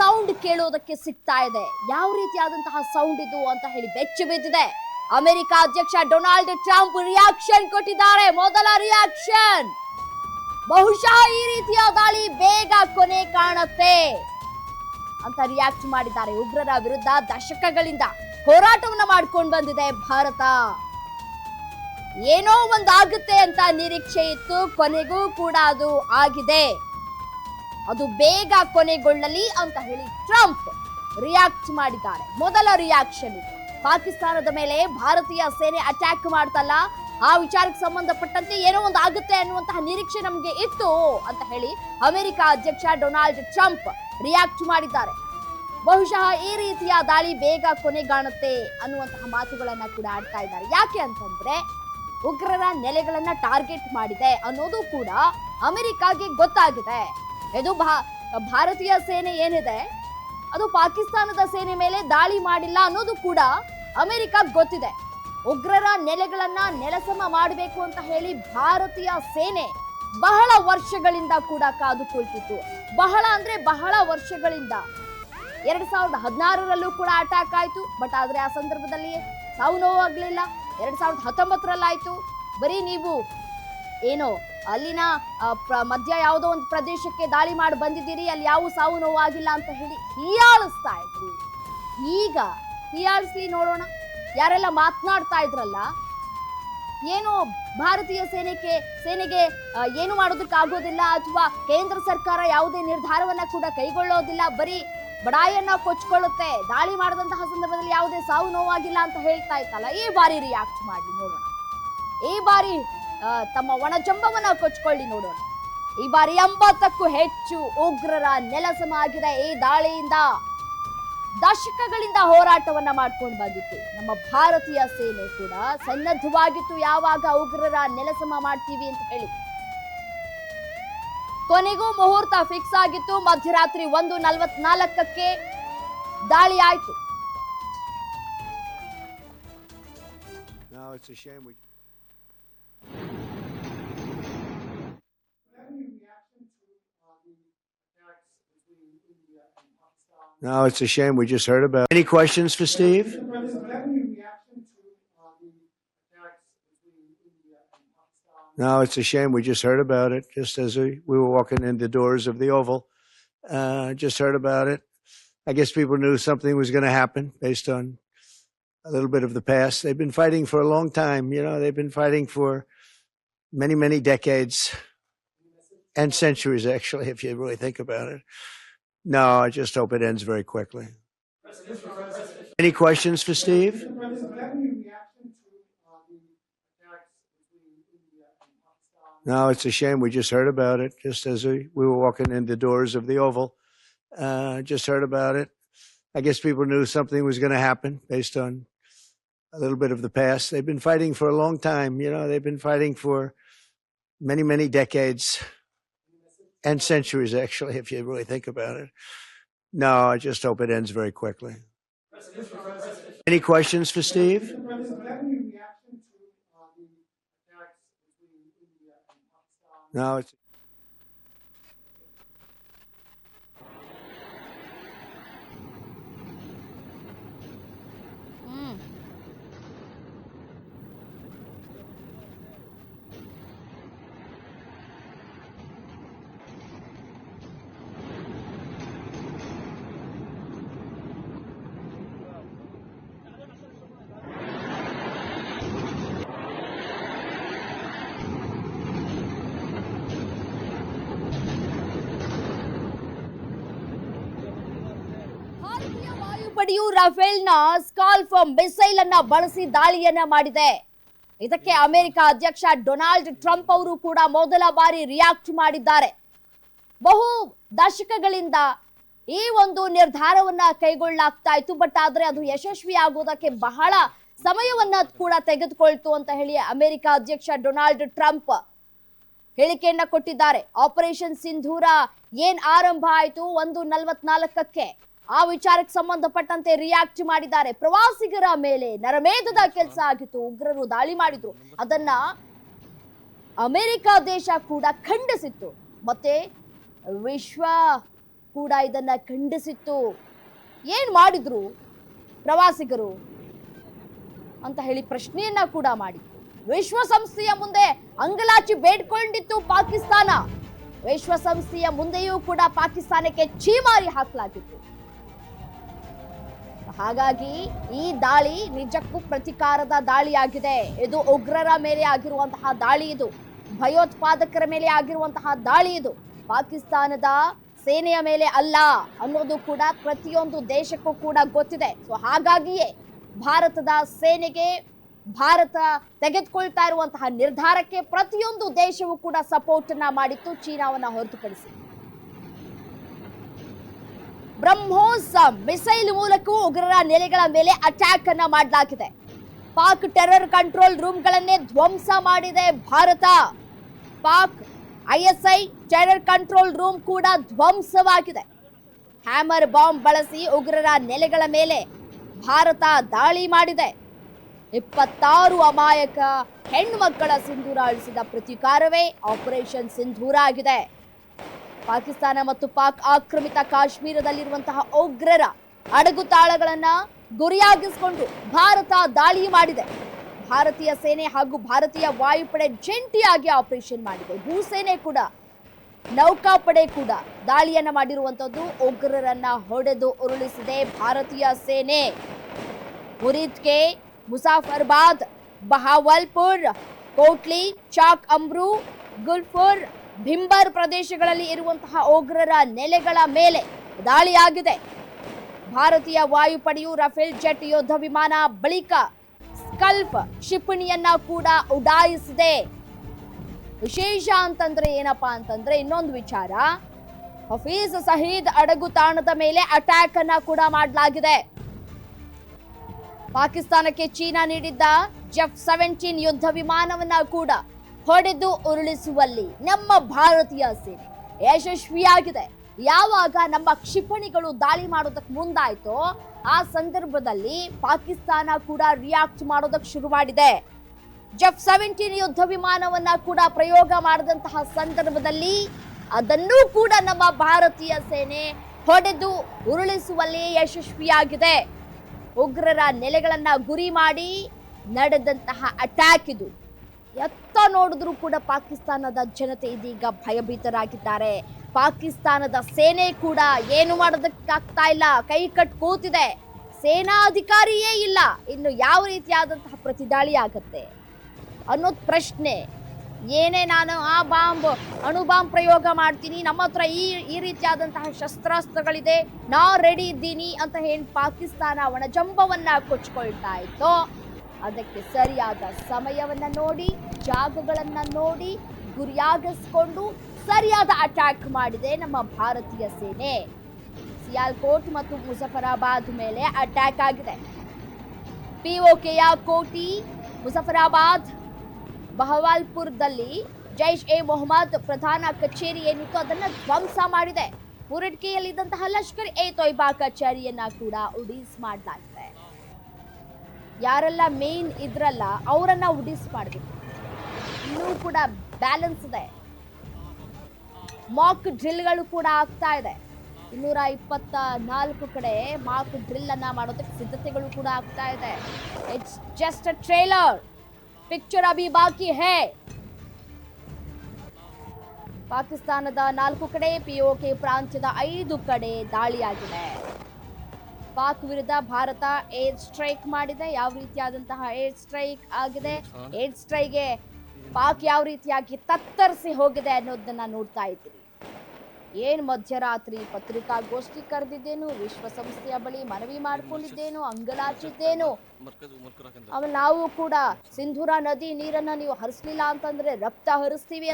Sound ಕೇಳೋದಕ್ಕೆ ಸಿಗ್ತಾ ಇದೆ. ಯಾವ ರೀತಿಯಾದಂತಹ ಸೌಂಡ್ ಇದು ಅಂತ ಹೇಳಿ ಬೆಚ್ಚಿ ಬಿದ್ದಿದೆ. ಅಮೆರಿಕ ಅಧ್ಯಕ್ಷ ಡೊನಾಲ್ಡ್ ಟ್ರಂಪ್ ರಿಯಾಕ್ಷನ್ ಕೊಟ್ಟಿದ್ದಾರೆ. ಮೊದಲ ರಿಯಾಕ್ಷನ್, ಬಹುಶಃ ಈ ರೀತಿಯ ದಾಳಿ ಬೇಗ ಕೊನೆ ಕಾಣುತ್ತೆ ಅಂತ ರಿಯಾಕ್ಟ್ ಮಾಡಿದ್ದಾರೆ. ಉಗ್ರರ ವಿರುದ್ಧ ದಶಕಗಳಿಂದ ಹೋರಾಟವನ್ನ ಮಾಡ್ಕೊಂಡು ಬಂದಿದೆ ಭಾರತ. ಏನೋ ಒಂದಾಗುತ್ತೆ ಅಂತ ನಿರೀಕ್ಷೆ ಇತ್ತು, ಕೊನೆಗೂ ಕೂಡ ಅದು ಆಗಿದೆ. ಅದು ಬೇಗ ಕೊನೆಗೊಳ್ಳಲಿ ಅಂತ ಹೇಳಿ ಟ್ರಂಪ್ ರಿಯಾಕ್ಟ್ ಮಾಡಿದ್ದಾರೆ. ಮೊದಲ ರಿಯಾಕ್ಷನ್ ಇದು. ಪಾಕಿಸ್ತಾನದ ಮೇಲೆ ಭಾರತೀಯ ಸೇನೆ ಅಟ್ಯಾಕ್ ಮಾಡ್ತಲ್ಲ, ಆ ವಿಚಾರಕ್ಕೆ ಸಂಬಂಧಪಟ್ಟಂತೆ ಏನೋ ಒಂದು ಆಗುತ್ತೆ ಅನ್ನುವಂತಹ ನಿರೀಕ್ಷೆ ನಮಗೆ ಇತ್ತು ಅಂತ ಹೇಳಿ ಅಮೆರಿಕ ಅಧ್ಯಕ್ಷ ಡೊನಾಲ್ಡ್ ಟ್ರಂಪ್ ರಿಯಾಕ್ಟ್ ಮಾಡಿದ್ದಾರೆ. ಬಹುಶಃ ಈ ರೀತಿಯ ದಾಳಿ ಬೇಗ ಕೊನೆಗಾಣುತ್ತೆ ಅನ್ನುವಂತಹ ಮಾತುಗಳನ್ನ ಕೂಡ ಆಡ್ತಾ ಇದ್ದಾರೆ. ಯಾಕೆ ಅಂತಂದ್ರೆ ಉಗ್ರರ ನೆಲೆಗಳನ್ನ ಟಾರ್ಗೆಟ್ ಮಾಡಿದೆ ಅನ್ನೋದು ಕೂಡ ಅಮೆರಿಕಾಗೆ ಗೊತ್ತಾಗಿದೆ. ಇದು ಭಾರತೀಯ ಸೇನೆ ಏನಿದೆ ಅದು ಪಾಕಿಸ್ತಾನದ ಸೇನೆ ಮೇಲೆ ದಾಳಿ ಮಾಡಿಲ್ಲ ಅನ್ನೋದು ಕೂಡ ಅಮೆರಿಕಾಗ್ ಗೊತ್ತಿದೆ. ಉಗ್ರರ ನೆಲೆಗಳನ್ನ ನೆಲಸಮ ಮಾಡಬೇಕು ಅಂತ ಹೇಳಿ ಭಾರತೀಯ ಸೇನೆ ಬಹಳ ವರ್ಷಗಳಿಂದ ಕೂಡ ಕಾದು ಕುಳಿತಿತ್ತು. ಬಹಳ ಅಂದ್ರೆ ಬಹಳ ವರ್ಷಗಳಿಂದ. 2016ರಲ್ಲೂ ಕೂಡ ಅಟ್ಯಾಕ್ ಆಯ್ತು, ಬಟ್ ಆದ್ರೆ ಆ ಸಂದರ್ಭದಲ್ಲಿ ಸಾವು ನೋವಾಗ್ಲಿಲ್ಲ. 2019ರಲ್ಲಾಯ್ತು. ಬರೀ ನೀವು ಏನೋ ಅಲ್ಲಿನ ಮಧ್ಯ ಯಾವುದೋ ಒಂದು ಪ್ರದೇಶಕ್ಕೆ ದಾಳಿ ಮಾಡಿ ಬಂದಿದ್ದೀರಿ, ಅಲ್ಲಿ ಯಾವ ಸಾವು ನೋವು ಆಗಿಲ್ಲ ಅಂತ ಹೇಳಿ ಹೀಯಾಳಿಸ್ತಾ ಇದ್ರು. ಈಗ ಹೀಯಾಳಿಸ್ಲಿ ನೋಡೋಣ. ಯಾರೆಲ್ಲ ಮಾತನಾಡ್ತಾ ಇದ್ರಲ್ಲ, ಏನೋ ಭಾರತೀಯ ಸೇನೆಗೆ ಏನು ಮಾಡೋದಕ್ಕಾಗೋದಿಲ್ಲ ಅಥವಾ ಕೇಂದ್ರ ಸರ್ಕಾರ ಯಾವುದೇ ನಿರ್ಧಾರವನ್ನ ಕೂಡ ಕೈಗೊಳ್ಳೋದಿಲ್ಲ, ಬರೀ ಬಡಾಯನ್ನ ಕೊಚ್ಕೊಳ್ಳುತ್ತೆ, ದಾಳಿ ಮಾಡಿದಂತಹ ಸಂದರ್ಭದಲ್ಲಿ ಯಾವುದೇ ಸಾವು ನೋವಾಗಿಲ್ಲ ಅಂತ ಹೇಳ್ತಾ ಇತ್ತಲ್ಲ, ಈ ಬಾರಿ ರಿಯಾಕ್ಟ್ ಮಾಡಿ ನೋಡೋಣ. ಈ ಬಾರಿ ತಮ್ಮ ಒಣಜಂಬವನ್ನ ಕೊಚ್ಕೊಳ್ಳಿ ನೋಡೋಣ. ಈ ಬಾರಿ 80ಕ್ಕೂ ಹೆಚ್ಚು ಉಗ್ರರ ನೆಲಸಮ ಆಗಿದೆ. ಈ ದಾಳಿಯಿಂದ ದಶಕಗಳಿಂದ ಹೋರಾಟವನ್ನ ಮಾಡ್ಕೊಂಡು ಬಂದಿತ್ತು ನಮ್ಮ ಭಾರತೀಯ ಸೇನೆ ಕೂಡ ಸನ್ನದ್ಧವಾಗಿತ್ತು, ಯಾವಾಗ ಉಗ್ರರ ನೆಲಸಮ ಮಾಡ್ತೀವಿ ಅಂತ ಹೇಳಿ. ಕೊನೆಗೂ ಮುಹೂರ್ತ ಫಿಕ್ಸ್ ಆಗಿತ್ತು. ಮಧ್ಯರಾತ್ರಿ 1:44ಕ್ಕೆ ದಾಳಿ ಆಯ್ತು. No, it's a shame. We just heard about. Any questions for Steve? No, it's a shame. We just heard about it just as we were walking in the doors of the Oval. Just heard about it. I guess people knew something was going to happen based on a little bit of the past. They've been fighting for a long time. You know, they've been fighting for many, many decades and centuries, actually, if you really think about it. No, I just hope it ends very quickly. Any questions for Steve? No, it's a shame. We just heard about it just as we were walking in the doors of the Oval. Just heard about it. I guess people knew something was going to happen based on a little bit of the past. They've been fighting for a long time. You know, they've been fighting for many, many decades and centuries, actually, if you really think about it. No, I just hope it ends very quickly. Any questions for Steve? No, it's. ವಾಯುಪಡೆಯು ರಫೇಲ್ನ SCALP missile ಅನ್ನ ಬಳಸಿ ದಾಳಿಯನ್ನ ಮಾಡಿದೆ. ಇದಕ್ಕೆ America ಅಧ್ಯಕ್ಷ Donald Trump ಅವರು ಕೂಡ ಮೊದಲ ಬಾರಿ ರಿಯಾಕ್ಟ್ ಮಾಡಿದ್ದಾರೆ. ಬಹು ದಶಕಗಳಿಂದ ಈ ಒಂದು ನಿರ್ಧಾರವನ್ನ ಕೈಗೊಳ್ಳಲಾಗ್ತಾ ಇತ್ತು, ಬಟ್ ಆದ್ರೆ ಅದು ಯಶಸ್ವಿ ಆಗೋದಕ್ಕೆ ಬಹಳ ಸಮಯವನ್ನ ಕೂಡ ತೆಗೆದುಕೊಳ್ತು ಅಂತ ಹೇಳಿ ಅಮೆರಿಕ ಅಧ್ಯಕ್ಷ ಡೊನಾಲ್ಡ್ ಟ್ರಂಪ್ ಹೇಳಿಕೆಯನ್ನ ಕೊಟ್ಟಿದ್ದಾರೆ. ಆಪರೇಷನ್ ಸಿಂಧೂರ ಏನ್ ಆರಂಭ ಆಯ್ತು 1:44ಕ್ಕೆ ಆ ವಿಚಾರಕ್ಕೆ ಸಂಬಂಧಪಟ್ಟಂತೆ ರಿಯಾಕ್ಟ್ ಮಾಡಿದ್ದಾರೆ. ಪ್ರವಾಸಿಗರ ಮೇಲೆ ನರಮೇಧದ ಕೆಲಸ ಆಗಿತ್ತು, ಉಗ್ರರು ದಾಳಿ ಮಾಡಿದ್ರು, ಅದನ್ನ ಅಮೆರಿಕ ದೇಶ ಕೂಡ ಖಂಡಿಸಿತ್ತು. ಮತ್ತೆ ವಿಶ್ವ ಕೂಡ ಇದನ್ನ ಖಂಡಿಸಿತ್ತು. ಏನ್ ಮಾಡಿದ್ರು ಪ್ರವಾಸಿಗರು ಅಂತ ಹೇಳಿ ಪ್ರಶ್ನೆಯನ್ನ ಕೂಡ ಮಾಡಿತ್ತು. ವಿಶ್ವಸಂಸ್ಥೆಯ ಮುಂದೆ ಅಂಗಲಾಚಿ ಬೇಡ್ಕೊಂಡಿತ್ತು ಪಾಕಿಸ್ತಾನ. ವಿಶ್ವಸಂಸ್ಥೆಯ ಮುಂದೆಯೂ ಕೂಡ ಪಾಕಿಸ್ತಾನಕ್ಕೆ ಛೀಮಾರಿ ಹಾಕಲಾಗಿತ್ತು. ಹಾಗಾಗಿ ಈ ದಾಳಿ ನಿಜಕ್ಕೂ ಪ್ರತಿಕಾರದ ದಾಳಿಯಾಗಿದೆ. ಇದು ಉಗ್ರರ ಮೇಲೆ ಆಗಿರುವಂತಹ ದಾಳಿ, ಇದು ಭಯೋತ್ಪಾದಕರ ಮೇಲೆ ಆಗಿರುವಂತಹ ದಾಳಿ, ಇದು ಪಾಕಿಸ್ತಾನದ ಸೇನೆಯ ಮೇಲೆ ಅಲ್ಲ ಅನ್ನೋದು ಕೂಡ ಪ್ರತಿಯೊಂದು ದೇಶಕ್ಕೂ ಕೂಡ ಗೊತ್ತಿದೆ. ಸೊ ಹಾಗಾಗಿಯೇ ಭಾರತದ ಸೇನೆಗೆ, ಭಾರತ ತೆಗೆದುಕೊಳ್ತಾ ಇರುವಂತಹ ನಿರ್ಧಾರಕ್ಕೆ ಪ್ರತಿಯೊಂದು ದೇಶವೂ ಕೂಡ ಸಪೋರ್ಟ್ ಅನ್ನ ಮಾಡಿತ್ತು, ಚೀನಾವನ್ನ ಹೊರತುಪಡಿಸಿ. ಬ್ರಹ್ಮೋಸ್ ಮಿಸೈಲ್ ಮೂಲಕವೂ ಉಗ್ರರ ನೆಲೆಗಳ ಮೇಲೆ ಅಟ್ಯಾಕ್ ಅನ್ನ ಮಾಡಲಾಗಿದೆ. ಪಾಕ್ ಟೆರರ್ ಕಂಟ್ರೋಲ್ ರೂಮ್ಗಳನ್ನೇ ಧ್ವಂಸ ಮಾಡಿದೆ Bharat. Pak ISI terror control room ಕೂಡ ಧ್ವಂಸವಾಗಿದೆ. ಹ್ಯಾಮರ್ ಬಾಂಬ್ ಬಳಸಿ ಉಗ್ರರ ನೆಲೆಗಳ ಮೇಲೆ ಭಾರತ ದಾಳಿ ಮಾಡಿದೆ. 26 ಅಮಾಯಕ ಹೆಣ್ಣುಮಕ್ಕಳ ಸಿಂಧೂರ ಅಳಿಸಿದ ಪ್ರತಿಕಾರವೇ ಆಪರೇಷನ್ ಸಿಂಧೂರ ಆಗಿದೆ. ಪಾಕಿಸ್ತಾನ ಮತ್ತು ಪಾಕ್ ಆಕ್ರಮಿತ ಕಾಶ್ಮೀರದಲ್ಲಿರುವಂತಹ ಉಗ್ರರ ಅಡಗುತಾಳಗಳನ್ನ ಗುರಿಯಾಗಿಸಿಕೊಂಡು ಭಾರತ ದಾಳಿ ಮಾಡಿದೆ. ಭಾರತೀಯ ಸೇನೆ ಹಾಗೂ ಭಾರತೀಯ ವಾಯುಪಡೆ ಜಂಟಿಯಾಗಿ ಆಪರೇಷನ್ ಮಾಡಿದೆ. ಭೂಸೇನೆ ಕೂಡ, ನೌಕಾಪಡೆ ಕೂಡ ದಾಳಿಯನ್ನ ಮಾಡಿರುವಂತದ್ದು. ಉಗ್ರರನ್ನ ಹೊಡೆದು ಉರುಳಿಸಿದೆ ಭಾರತೀಯ ಸೇನೆ. ಮುರಿದ್ಕೆ, ಮುಜಾಫರ್ಬಾದ್, ಬಹಾವಲ್ಪುರ್, ಕೋಟ್ಲಿ, ಚಾಕ್ ಅಮ್ರು, ಗುಲ್ಪುರ್, ಭಿಂಬರ್ ಪ್ರದೇಶಗಳಲ್ಲಿ ಇರುವಂತಹ ಉಗ್ರರ ನೆಲೆಗಳ ಮೇಲೆ ದಾಳಿಯಾಗಿದೆ. ಭಾರತೀಯ ವಾಯುಪಡೆಯು ರಫೇಲ್ ಜೆಟ್ ಯುದ್ಧ ವಿಮಾನ ಬಳಿಕ ಸ್ಕಲ್ಪ್ ಕ್ಷಿಪಣಿಯನ್ನ ಕೂಡ ಉಡಾಯಿಸಿದೆ. ವಿಶೇಷ ಅಂತಂದ್ರೆ ಏನಪ್ಪಾ ಅಂತಂದ್ರೆ ಇನ್ನೊಂದು ವಿಚಾರ, ಹಫೀಜ್ ಸಯೀದ್ ಅಡಗುತಾಣದ ಮೇಲೆ ಅಟ್ಯಾಕ್ ಅನ್ನ ಕೂಡ ಮಾಡಲಾಗಿದೆ. ಪಾಕಿಸ್ತಾನಕ್ಕೆ ಚೀನಾ ನೀಡಿದ್ದ F-17 ಯುದ್ಧ ವಿಮಾನವನ್ನ ಕೂಡ ಹೊಡೆದು ಉರುಳಿಸುವಲ್ಲಿ ನಮ್ಮ ಭಾರತೀಯ ಸೇನೆ ಯಶಸ್ವಿಯಾಗಿದೆ. ಯಾವಾಗ ನಮ್ಮ ಕ್ಷಿಪಣಿಗಳು ದಾಳಿ ಮಾಡೋದಕ್ಕೆ ಮುಂದಾಯ್ತೋ ಆ ಸಂದರ್ಭದಲ್ಲಿ ಪಾಕಿಸ್ತಾನ ಕೂಡ ರಿಯಾಕ್ಟ್ ಮಾಡೋದಕ್ಕೆ ಶುರು ಮಾಡಿದೆ. F-17 ಯುದ್ಧ ವಿಮಾನವನ್ನ ಕೂಡ ಪ್ರಯೋಗ ಮಾಡಿದಂತಹ ಸಂದರ್ಭದಲ್ಲಿ ಅದನ್ನೂ ಕೂಡ ನಮ್ಮ ಭಾರತೀಯ ಸೇನೆ ಹೊಡೆದು ಉರುಳಿಸುವಲ್ಲಿ ಯಶಸ್ವಿಯಾಗಿದೆ. ಉಗ್ರರ ನೆಲೆಗಳನ್ನ ಗುರಿ ಮಾಡಿ ನಡೆದಂತಹ ಅಟ್ಯಾಕ್ ಇದು. ಎತ್ತ ನೋಡಿದ್ರು ಕೂಡ ಪಾಕಿಸ್ತಾನದ ಜನತೆ ಇದೀಗ ಭಯಭೀತರಾಗಿದ್ದಾರೆ. ಪಾಕಿಸ್ತಾನದ ಸೇನೆ ಕೂಡ ಏನು ಮಾಡೋದಕ್ಕಾಗ್ತಾ ಇಲ್ಲ, ಕೈ ಕಟ್ ಕೂತಿದೆ. ಸೇನಾಧಿಕಾರಿಯೇ ಇಲ್ಲ, ಇನ್ನು ಯಾವ ರೀತಿಯಾದಂತಹ ಪ್ರತಿದಾಳಿ ಆಗತ್ತೆ ಅನ್ನೋದು ಪ್ರಶ್ನೆ. ಏನೇ ನಾನು ಅಣು ಬಾಂಬ್ ಪ್ರಯೋಗ ಮಾಡ್ತೀನಿ, ನಮ್ಮ ಹತ್ರ ಈ ರೀತಿಯಾದಂತಹ ಶಸ್ತ್ರಾಸ್ತ್ರಗಳಿದೆ, ನಾ ರೆಡಿ ಇದ್ದೀನಿ ಅಂತ ಹೇಳಿ ಪಾಕಿಸ್ತಾನ ಒಣಜಂಬವನ್ನ ಕೊಚ್ಕೊಳ್ತಾ ಇತ್ತು. ಅದಕ್ಕೆ ಸರಿಯಾದ ಸಮಯವನ್ನ ನೋಡಿ, ಜಾಗಗಳನ್ನ ನೋಡಿ, ಗುರಿಯಾಗಿಸ್ಕೊಂಡು ಸರಿಯಾದ ಅಟ್ಯಾಕ್ ಮಾಡಿದೆ ನಮ್ಮ ಭಾರತೀಯ ಸೇನೆ. ಸಿಯಾಲ್ಕೋಟ್ ಮತ್ತು ಮುಜಫರಾಬಾದ್ ಮೇಲೆ ಅಟ್ಯಾಕ್ ಆಗಿದೆ. POKಯ ಕೋಟಿ, ಮುಜಫರಾಬಾದ್, ಬಹವಾಲ್ಪುರದಲ್ಲಿ ಜೈಷ್ ಎ ಮೊಹಮ್ಮದ್ ಪ್ರಧಾನ ಕಚೇರಿ ಏನಿತ್ತು ಅದನ್ನ ಧ್ವಂಸ ಮಾಡಿದೆ. ಮುರಡ್ಕೆಯಲ್ಲಿದ್ದಂತಹ ಲಷ್ಕರ್ ಎ ತೊಯ್ಬಾ ಕಚೇರಿಯನ್ನ ಕೂಡ ಉಡೀಸ್ ಮಾಡಲಾಗಿದೆ. ಯಾರೆಲ್ಲ ಮೇನ್ ಇದ್ರಲ್ಲ ಅವರನ್ನ ಉಡೀಸ್ ಮಾಡಬೇಕು. ಇನ್ನೂ ಕೂಡ ಬ್ಯಾಲೆನ್ಸ್ ಇದೆ. ಮಾಕ್ ಡ್ರಿಲ್ಗಳು ಕೂಡ ಆಗ್ತಾ ಇದೆ. 224 ಕಡೆ ಮಾಕ್ ಡ್ರಿಲ್ ಅನ್ನ ಮಾಡೋದಕ್ಕೆ ಸಿದ್ಧತೆಗಳು ಕೂಡ ಆಗ್ತಾ ಇದೆ. It's just a trailer, picture Abhi ಬಾಕಿ ಹೈ. ಪಾಕಿಸ್ತಾನದ 4 ಕಡೆ, POK ಪ್ರಾಂತ್ಯದ 5 ಕಡೆ ದಾಳಿಯಾಗಿದೆ. ಪಾಕ್ ವಿರುದ್ಧ ಭಾರತ ಏರ್ ಸ್ಟ್ರೈಕ್ ಮಾಡಿದೆ. ಯಾವ ರೀತಿಯಾದಂತಹ ಏರ್ ಸ್ಟ್ರೈಕ್ ಆಗಿದೆ, ಏರ್ ಸ್ಟ್ರೈಕ್ಗೆ ಪಾಕ್ ಯಾವ ರೀತಿಯಾಗಿ ತತ್ತರಿಸಿ ಹೋಗಿದೆ ಅನ್ನೋದನ್ನ ನೋಡ್ತಾ ಇದ್ದೀರಿ. ಏನ್ ಮಧ್ಯರಾತ್ರಿ ಪತ್ರಿಕಾಗೋಷ್ಠಿ ಕರೆದಿದ್ದೇನು, ವಿಶ್ವಸಂಸ್ಥೆಯ ಬಳಿ ಮನವಿ ಮಾಡ್ಕೊಂಡಿದ್ದೇನು, ಅಂಗಲಾಚಿದ್ದೇನು. ಆಮೇಲೆ ನಾವು ಕೂಡ ಸಿಂಧೂರ ನದಿ ನೀರನ್ನ ನೀವು ಹರಿಸ್ಲಿಲ್ಲ ಅಂತಂದ್ರೆ ರಕ್ತ ಹರಿಸ್ತೀವಿ